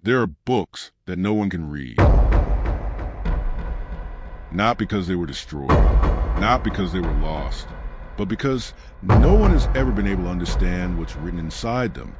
There are books that no one can read. Not because they were destroyed, not because they were lost, but because no one has ever been able to understand what's written inside them.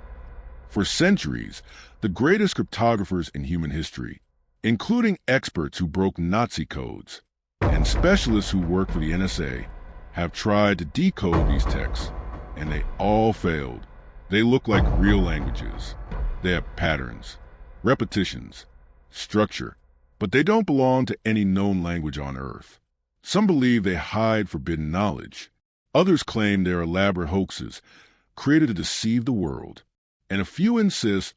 For centuries, the greatest cryptographers in human history, including experts who broke Nazi codes and specialists who work for the NSA, have tried to decode these texts, and they all failed. They look like real languages. They have patterns, repetitions, structure, but they don't belong to any known language on Earth. Some believe they hide forbidden knowledge. Others claim they're elaborate hoaxes created to deceive the world. And a few insist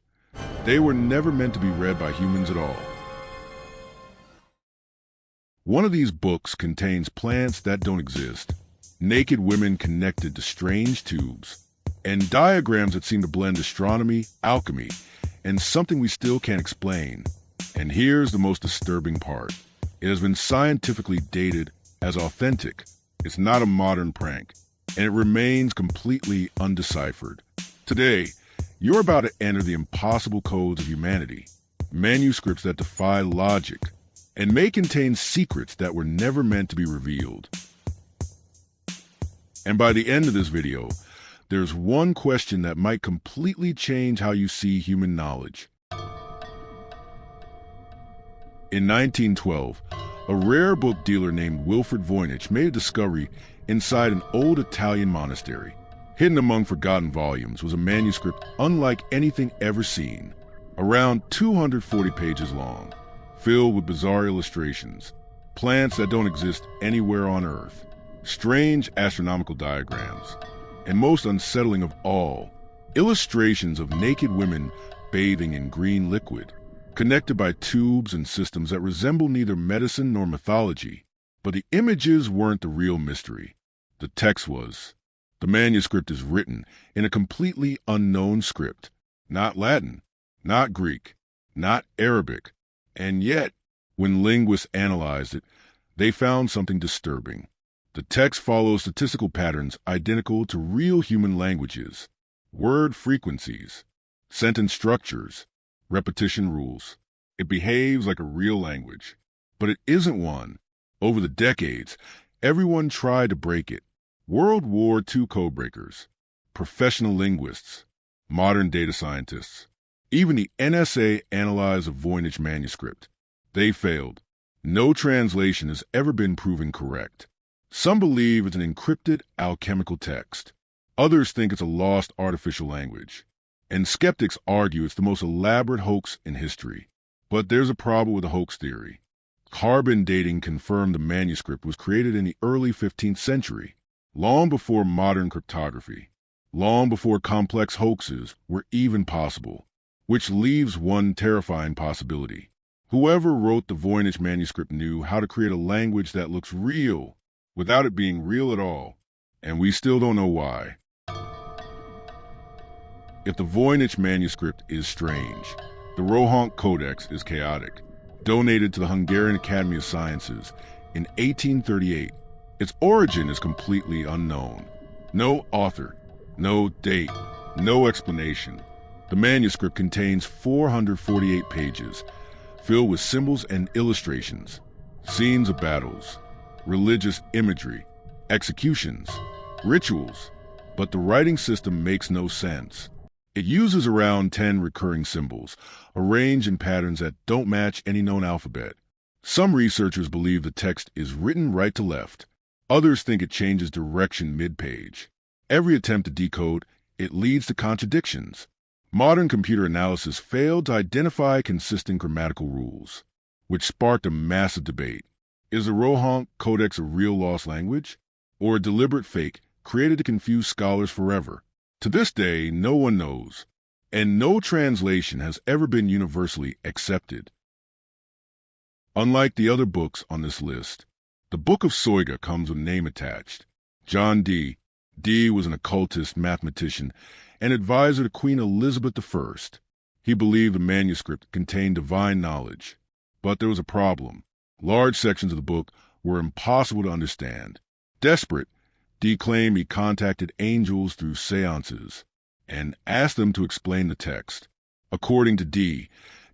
they were never meant to be read by humans at all. One of these books contains plants that don't exist, naked women connected to strange tubes, and diagrams that seem to blend astronomy, alchemy, and something we still can't explain. And here's the most disturbing part. It has been scientifically dated as authentic. It's not a modern prank, and it remains completely undeciphered. Today, you're about to enter the impossible codes of humanity, manuscripts that defy logic, and may contain secrets that were never meant to be revealed. And by the end of this video, there's one question that might completely change how you see human knowledge. In 1912, a rare book dealer named Wilfred Voynich made a discovery inside an old Italian monastery. Hidden among forgotten volumes was a manuscript unlike anything ever seen, around 240 pages long, filled with bizarre illustrations, plants that don't exist anywhere on Earth, strange astronomical diagrams, and most unsettling of all, illustrations of naked women bathing in green liquid, connected by tubes and systems that resemble neither medicine nor mythology. But the images weren't the real mystery. The text was. The manuscript is written in a completely unknown script, not Latin, not Greek, not Arabic, and yet, when linguists analyzed it, they found something disturbing. The text follows statistical patterns identical to real human languages, word frequencies, sentence structures, repetition rules. It behaves like a real language, but it isn't one. Over the decades, everyone tried to break it. World War II codebreakers, professional linguists, modern data scientists, even the NSA analyzed a Voynich manuscript. They failed. No translation has ever been proven correct. Some believe it's an encrypted alchemical text. Others think it's a lost artificial language. And skeptics argue it's the most elaborate hoax in history. But there's a problem with the hoax theory. Carbon dating confirmed the manuscript was created in the early 15th century. Long before modern cryptography, long before complex hoaxes were even possible, which leaves one terrifying possibility. Whoever wrote the Voynich manuscript knew how to create a language that looks real without it being real at all, and we still don't know why. If the Voynich manuscript is strange, the Rohonc Codex is chaotic. Donated to the Hungarian Academy of Sciences in 1838, its origin is completely unknown. No author, no date, no explanation. The manuscript contains 448 pages, filled with symbols and illustrations, scenes of battles, religious imagery, executions, rituals, but the writing system makes no sense. It uses around 10 recurring symbols, arranged in patterns that don't match any known alphabet. Some researchers believe the text is written right to left. Others think it changes direction mid-page. Every attempt to decode it leads to contradictions. Modern computer analysis failed to identify consistent grammatical rules, which sparked a massive debate. Is the Rohonc Codex a real lost language, or a deliberate fake created to confuse scholars forever? To this day, no one knows, and no translation has ever been universally accepted. Unlike the other books on this list, the Book of Soyga comes with a name attached. John Dee. Dee was an occultist, mathematician, and advisor to Queen Elizabeth I. He believed the manuscript contained divine knowledge. But there was a problem. Large sections of the book were impossible to understand. Desperate, Dee claimed he contacted angels through seances and asked them to explain the text. According to Dee,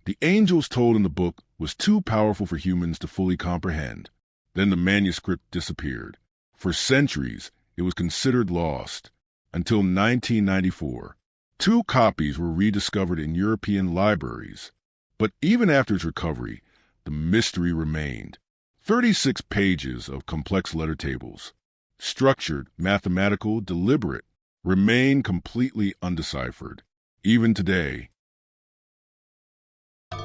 The angels told in the book was too powerful for humans to fully comprehend. Then the manuscript disappeared. For centuries, it was considered lost, until 1994. 2 copies were rediscovered in European libraries. But even after its recovery, the mystery remained. 36 pages of complex letter tables, structured, mathematical, deliberate, remain completely undeciphered, even today.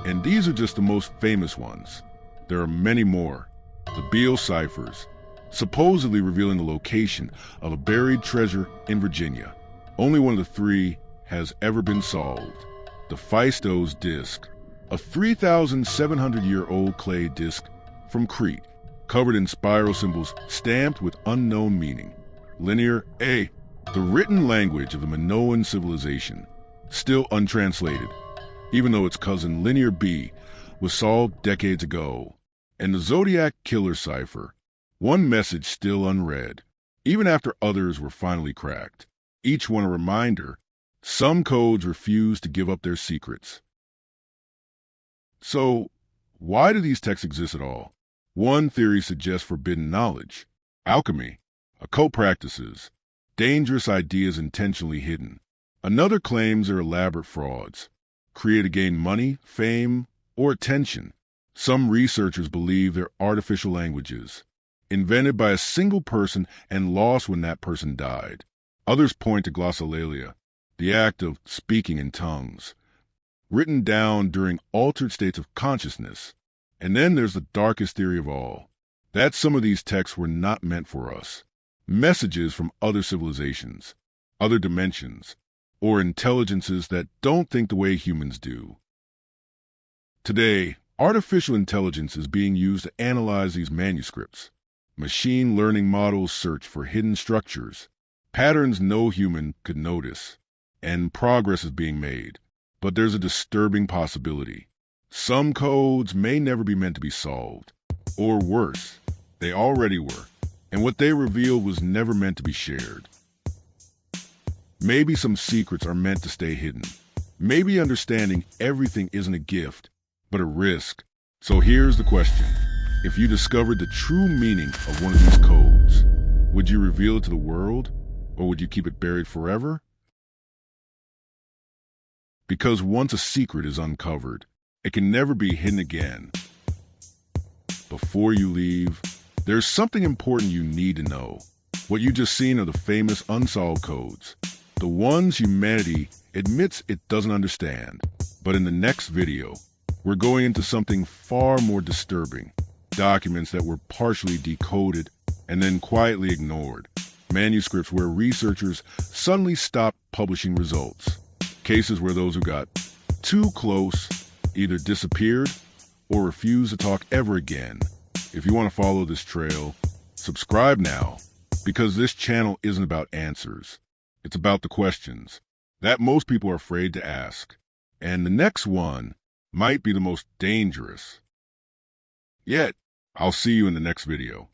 And these are just the most famous ones. There are many more. The Beale ciphers, supposedly revealing the location of a buried treasure in Virginia. Only one of the 3 has ever been solved. The Phaistos disc, a 3,700-year-old clay disc from Crete, covered in spiral symbols stamped with unknown meaning. Linear A, the written language of the Minoan civilization, still untranslated, even though its cousin Linear B was solved decades ago. And the Zodiac Killer cipher, one message still unread, even after others were finally cracked. Each one a reminder, some codes refuse to give up their secrets. So, why do these texts exist at all? One theory suggests forbidden knowledge, alchemy, occult practices, dangerous ideas intentionally hidden. Another claims they're elaborate frauds, created to gain money, fame, or attention. Some researchers believe they're artificial languages, invented by a single person and lost when that person died. Others point to glossolalia, the act of speaking in tongues, written down during altered states of consciousness. And then there's the darkest theory of all, that some of these texts were not meant for us. Messages from other civilizations, other dimensions, or intelligences that don't think the way humans do. Today, artificial intelligence is being used to analyze these manuscripts. Machine learning models search for hidden structures, patterns no human could notice, and progress is being made. But there's a disturbing possibility. Some codes may never be meant to be solved. Or worse, they already were, and what they revealed was never meant to be shared. Maybe some secrets are meant to stay hidden. Maybe understanding everything isn't a gift, but a risk. So here's the question. If you discovered the true meaning of one of these codes, would you reveal it to the world, or would you keep it buried forever? Because once a secret is uncovered, it can never be hidden again. Before you leave, there's something important you need to know. What you just seen are the famous unsolved codes, the ones humanity admits it doesn't understand. But in the next video, we're going into something far more disturbing. Documents that were partially decoded and then quietly ignored. Manuscripts where researchers suddenly stopped publishing results. Cases where those who got too close either disappeared or refused to talk ever again. If you want to follow this trail, subscribe now, because this channel isn't about answers. It's about the questions that most people are afraid to ask. And the next one might be the most dangerous. Yet, I'll see you in the next video.